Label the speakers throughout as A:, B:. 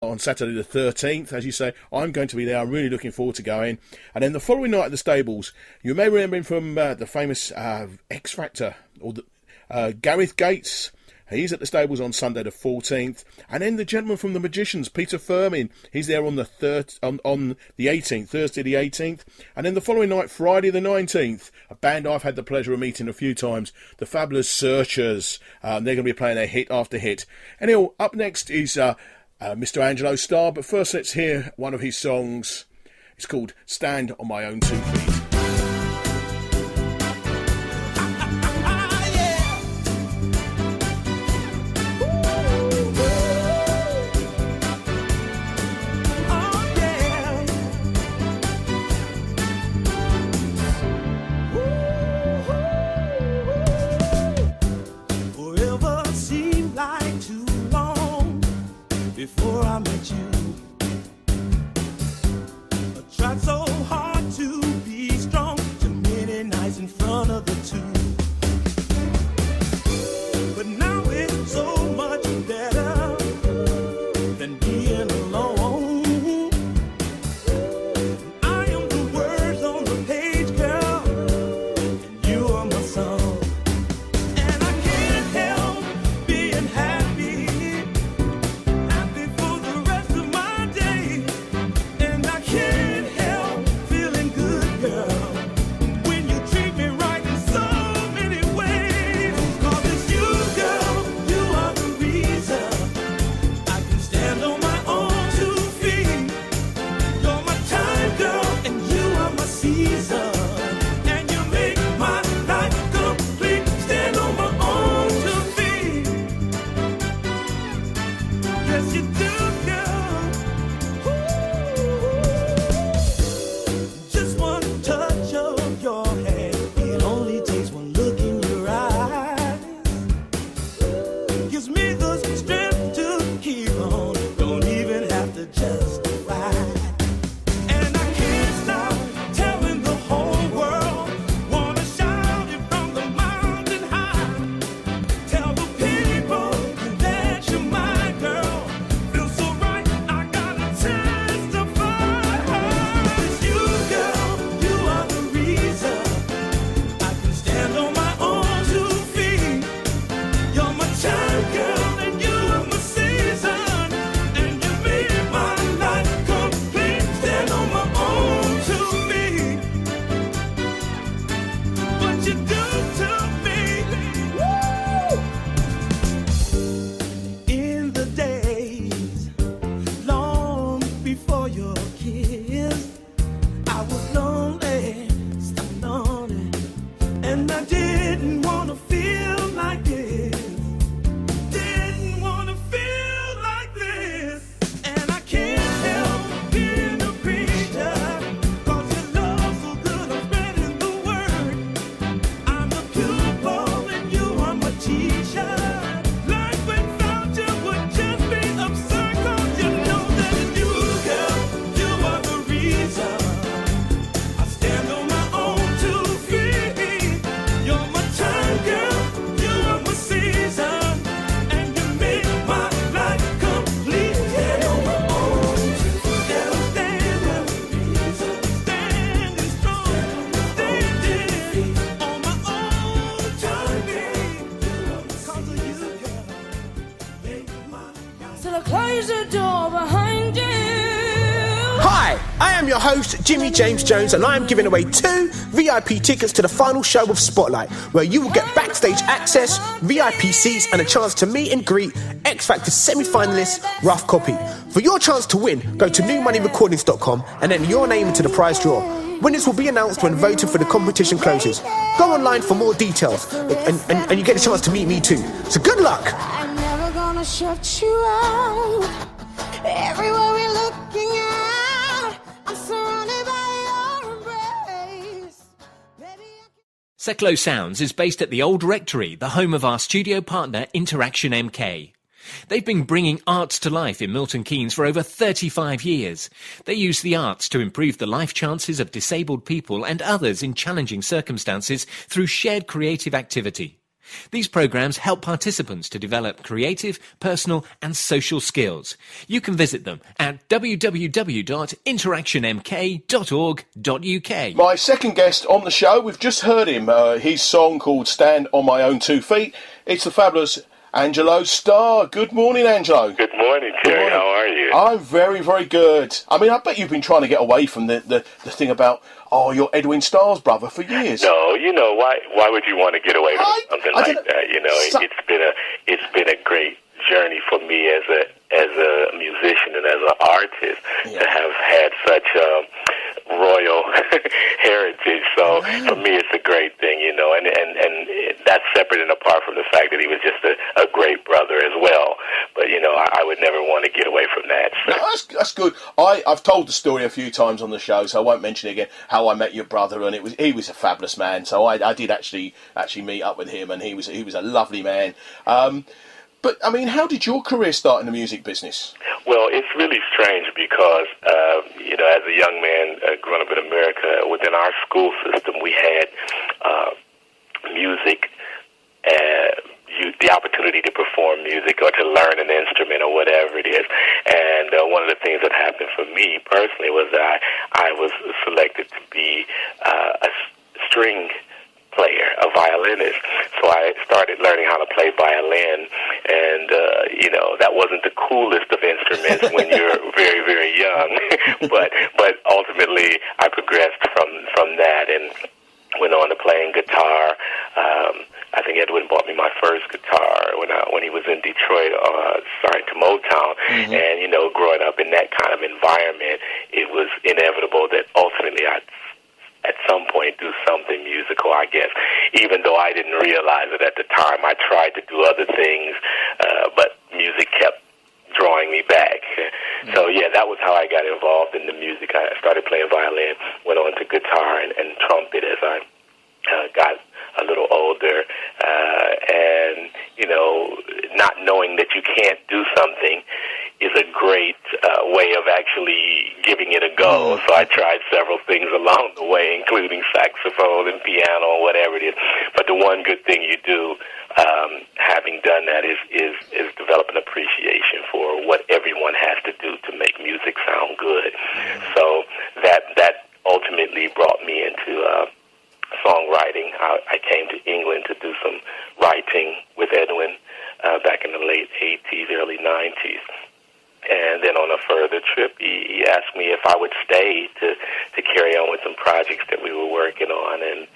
A: on Saturday the 13th. As you say, I'm going to be there. I'm really looking forward to going. And then the following night at the Stables, you may remember him from the famous X Factor, or Gareth Gates. He's at the Stables on Sunday the 14th. And then the gentleman from The Magicians, Peter Firmin, he's there on the 18th, Thursday the 18th. And then the following night, Friday the 19th, a band I've had the pleasure of meeting a few times, the Fabulous Searchers. They're going to be playing their hit after hit. Anyhow, up next is Mr. Angelo Starr, but first let's hear one of his songs. It's called Stand on My Own 2 Feet.
B: Before I met you, I tried so hard to be strong, too many nights in front of the two. But now it's so much better than being alone. I am the words on the page, girl, and you are my song. And I can't help being happy for the rest of my day. And I can't help feeling good, girl, when you treat me right in so many ways. 'Cause it's you, girl, you are the reason I can stand on my own 2 feet. You're my time, girl, and you are my season. And you make my life complete. Stand on my own 2 feet. Yes, you do, girl. Just one touch of your hand. It only takes one look in your eyes. Gives me the strength to keep on. Don't even have to justify. And I can't stop telling the whole world. Wanna shout it from the mountain high. Tell the people that you're my girl. Feels so right, I gotta testify. It's you, girl, you are the reason I can stand on my own 2 feet. You're my time, girl, and you are my season. And you made my life complete. Stand on my own 2 feet. What you do to me, woo! In the days long before your kiss, I was lonely, so lonely, and I didn't wanna feel like this. Didn't wanna feel like this. And I can't help being a preacher, 'cause your love's so good, I'm spreading the word. I'm a pupil and you are my teacher. Life without you would just be absurd, 'cause you know that it's you, girl, you are the reason I stand on my own 2 feet. You're my time, girl, you are my season, and you make my life complete. Stand on my own 2 feet. Stand standing strong, standing on my own 2 feet. 'Cause of you, girl, make my life.
C: So close the door behind you.
D: Hi, I am your host, Jimmy James Jones, and I am giving away 2 VIP tickets to the final show of Spotlight, where you will get backstage access, VIP seats, and a chance to meet and greet X Factor semi-finalist Rough Copy. For your chance to win, go to newmoneyrecordings.com and enter your name into the prize draw. Winners will be announced when voting for the competition closes. Go online for more details, and you get a chance to meet me too. So good luck!
C: I'm never gonna shut you out. Everywhere we're looking out, I'm surrounded by your embrace. Baby,
E: Seclo Sounds is based at the Old Rectory, the home of our studio partner Interaction MK. They've been bringing arts to life in Milton Keynes for over 35 years. They use the arts to improve the life chances of disabled people and others in challenging circumstances through shared creative activity. These programs help participants to develop creative, personal and social skills. You can visit them at www.interactionmk.org.uk.
A: My second guest on the show, we've just heard him, his song called Stand on My Own 2 Feet. It's the fabulous Angelo Starr. Good morning, Angelo.
F: Good morning, Terry. How are you?
A: I'm very, very good. I mean, I bet you've been trying to get away from the thing about, you're Edwin Starr's brother for years.
F: No, why would you want to get away from something like that? It's been a great journey for me as a musician and as an artist to have had such royal heritage. So for me, it's a great thing, and that's separate and apart from the fact that he was just a great brother as well. But I would never want to get away from that. So.
A: No, that's good. I've told the story a few times on the show, so I won't mention it again. How I met your brother, and he was a fabulous man. So I did actually meet up with him, and he was a lovely man. But, I mean, how did your career start in the music business?
F: Well, it's really strange because, as a young man growing up in America, within our school system, we had music, the opportunity to perform music or to learn an instrument or whatever it is. And one of the things that happened for me personally was that I was selected to be a string player, a violinist. So I started learning how to play violin, and that wasn't the coolest of instruments when you're very, very young. but ultimately, I progressed from that and went on to playing guitar. I think Edwin bought me my first guitar when he was in Detroit, signed to Motown. Mm-hmm. And growing up in that kind of environment, it was inevitable that ultimately I'd at some point do something musical, I guess. Even though I didn't realize it at the time, I tried to do other things, but music kept drawing me back. Mm-hmm. So, that was how I got involved in the music. I started playing violin, went on to guitar and trumpet as I got a little older. And, not knowing that you can't do something is a great way of actually giving it a go. So I tried several things along the way, including saxophone and piano or whatever it is. But the one good thing you do, having done that, is develop an appreciation for what everyone has to do to make music sound good. So that ultimately brought me into songwriting. I came to England to do some writing with Edwin back in the late 80s, early 90s. And then on a further trip, he asked me if I would stay to carry on with some projects that we were working on. And,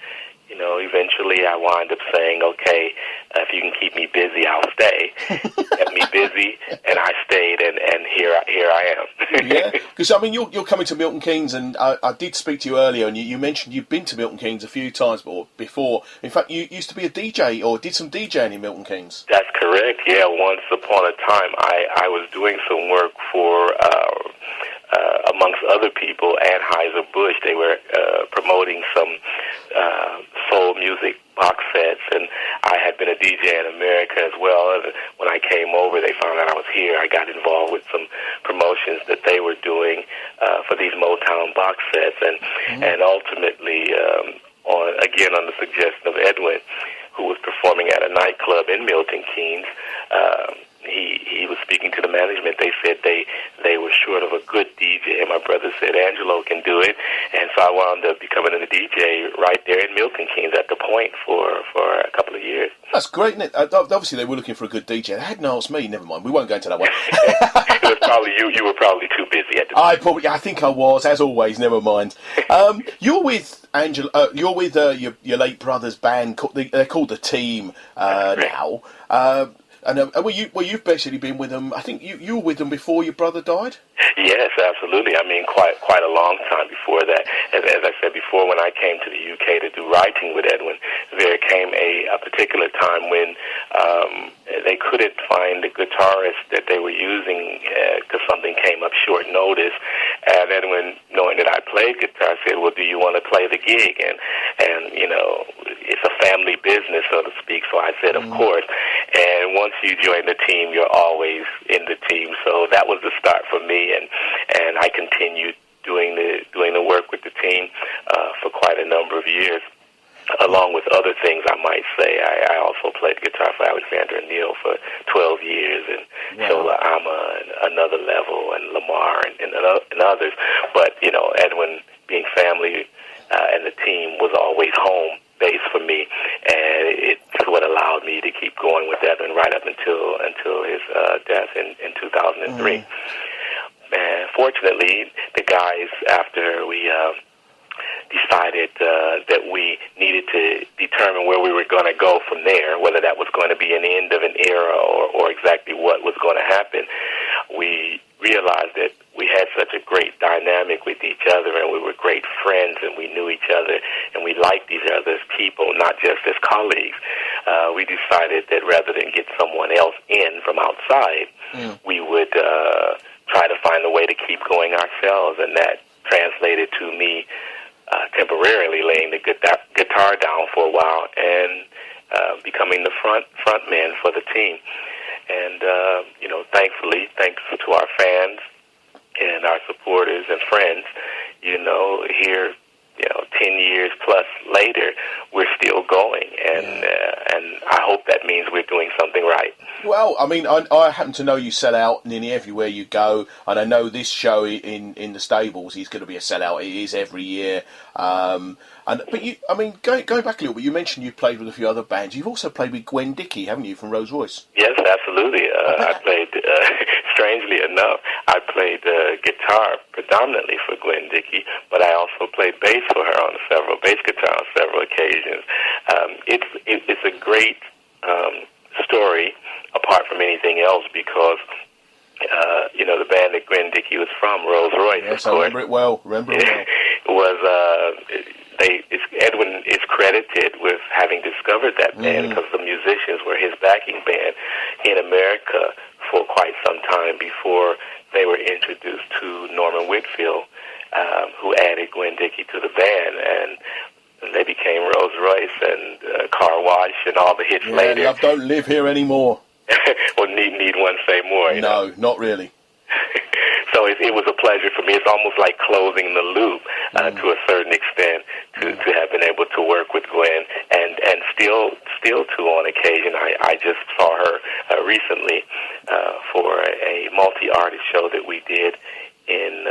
F: eventually I wound up saying, okay, if you can keep me busy, I'll stay. Kept me busy, and I stayed, and here I am.
A: Yeah, because, I mean, you're coming to Milton Keynes, and I did speak to you earlier, and you mentioned you've been to Milton Keynes a few times before. In fact, you used to be a DJ, or did some DJing in Milton Keynes.
F: That's correct, yeah. Once upon a time, I was doing some work for... amongst other people, Anheuser-Busch. They were promoting some soul music box sets, and I had been a DJ in America as well. And when I came over, they found out I was here. I got involved with some promotions that they were doing for these Motown box sets, and ultimately, on the suggestion of Edwin, who was performing at a nightclub in Milton Keynes, he was speaking to the management. They said they were short of a good DJ, and my brother said Angelo can do it, and so I wound up becoming a DJ right there in Milton Keynes at the Point for a couple of years.
A: That's great, isn't it? Obviously, they were looking for a good DJ. They hadn't asked me. Never mind. We won't go into that one.
F: It was probably you. You were probably too busy at the time.
A: I think I was, as always. Never mind. You're with Angelo. You're with your late brother's band. They're called The Team now. And you've basically been with them. I think you were with them before your brother died.
F: Yes, absolutely. I mean, quite a long time before that. As I said before, when I came to the UK to do writing with Edwin, there came a particular time when they couldn't find the guitarist that they were using because something came up short notice. And Edwin, knowing that I played guitar, said, "Well, do you want to play the gig?" And it's a family business, so to speak. So I said, "Of course." And once you join the team, you're always in the team. So that was the start for me, and I continued doing the work with the team for quite a number of years. along with other things, I might say. I also played guitar for Alexander O'Neill for 12 years, and Shola Ama, and Another Level, and Lamar, and others. But, you know, Edwin, being family and the team, was always home base for me, and it's what allowed me to keep going with Edwin right up until his death in 2003. And fortunately, the guys, after we decided that we needed to determine where we were going to go from there, whether that was going to be an end of an era or exactly what was going to happen, we realized that we had such a great dynamic with each other, and we were great friends, and we knew each other, and we liked each other as people, not just as colleagues. We decided that rather than get someone else in from outside, we would try to find a way to keep going ourselves, and that translated to me temporarily laying the guitar down for a while and becoming the front man for the team. And, you know, thankfully, thanks to our fans and our supporters and friends, you know, here, you know, 10 years plus later, we're still going. And I hope that means we're doing something right.
A: Well, I mean, I happen to know you sell out nearly everywhere you go, and I know this show in the stables is going to be a sellout. It is every year. But you, I mean, going back a little bit, you mentioned you've played with a few other bands. You've also played with Gwen Dickey, haven't you, from Rolls Royce?
F: Yes, absolutely. I played, strangely enough, I played guitar predominantly for Gwen Dickey, but I also played bass for her on bass guitar on several occasions. It's a great story, apart from anything else, because you know, the band that Gwen Dickey was from, Rolls Royce,
A: yes,
F: of course.
A: I remember it well.
F: Was Edwin is credited with having discovered that band because the musicians were his backing band in America for quite some time before they were introduced to Norman Whitfield, who added Gwen Dickey to the band, and they became Rolls Royce and Car Wash and all the hits later.
A: Love Don't Live Here Anymore.
F: Well, need one say more? You know?
A: Not really.
F: So it was a pleasure for me. It's almost like closing the loop to a certain extent to have been able to work with Gwen, and still to on occasion. I just saw her recently for a multi-artist show that we did in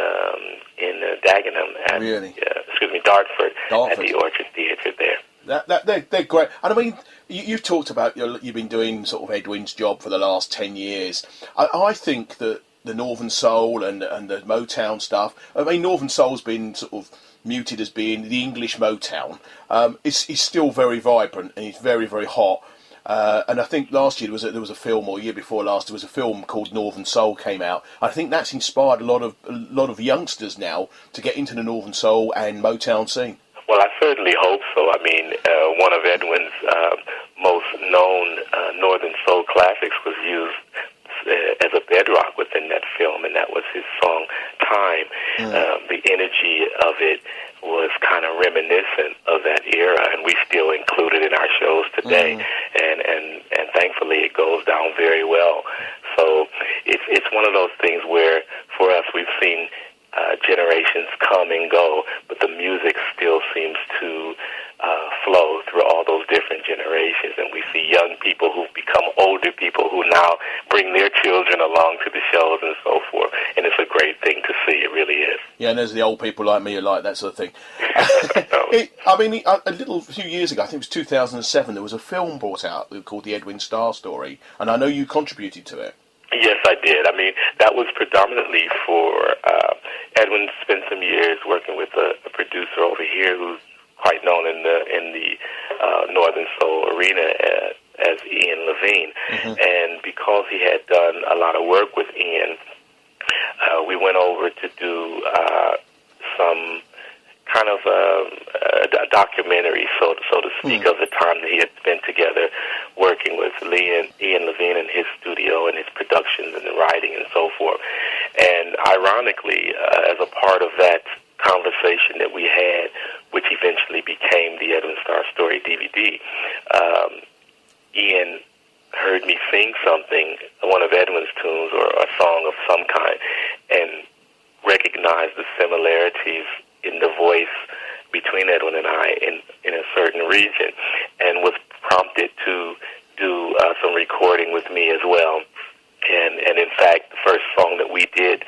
F: Dagenham at Dartford at the Orchard Theatre there.
A: They're great. And I mean, you've talked about you've been doing sort of Edwin's job for the last 10 years. I think that the Northern Soul and the Motown stuff, I mean, Northern Soul's been sort of muted as being the English Motown. It's still very vibrant and it's very, very hot. And I think last year there was a film, or year before last, there was a film called Northern Soul came out. I think that's inspired a lot of youngsters now to get into the Northern Soul and Motown scene.
F: Well, I certainly hope so. I mean, one of Edwin's most known Northern Soul classics was used as a bedrock within that film, and that was his song Time. The energy of it was kind of reminiscent of that era, and we still include it in our shows today, and thankfully it goes down very well. So it's one of those things where, for us, we've seen generations come and go, but the music still seems to flow through all those different generations, and we see young people who've become older people who now bring their children along to the shows and so forth, and it's a great thing to see. It really is.
A: Yeah, and there's the old people like me who like that sort of thing. A few years ago, I think it was 2007, there was a film brought out called The Edwin Starr Story, and I know you contributed to it.
F: Yes, I did. I mean, that was predominantly for Edwin spent some years working with a producer over here who's quite known in the Northern Soul arena as Ian Levine. And because he had done a lot of work with Ian, we went over to do some kind of a documentary, so to speak, of the time that he had spent together working with Ian Levine in his studio and his productions and the writing and so forth. And ironically, as a part of that conversation that we had, which eventually became the Edwin Starr Story DVD, Ian heard me sing something, one of Edwin's tunes or a song of some kind, and recognized the similarities in the voice between Edwin and I in a certain region, and was prompted to do some recording with me as well. And in fact, the first song that we did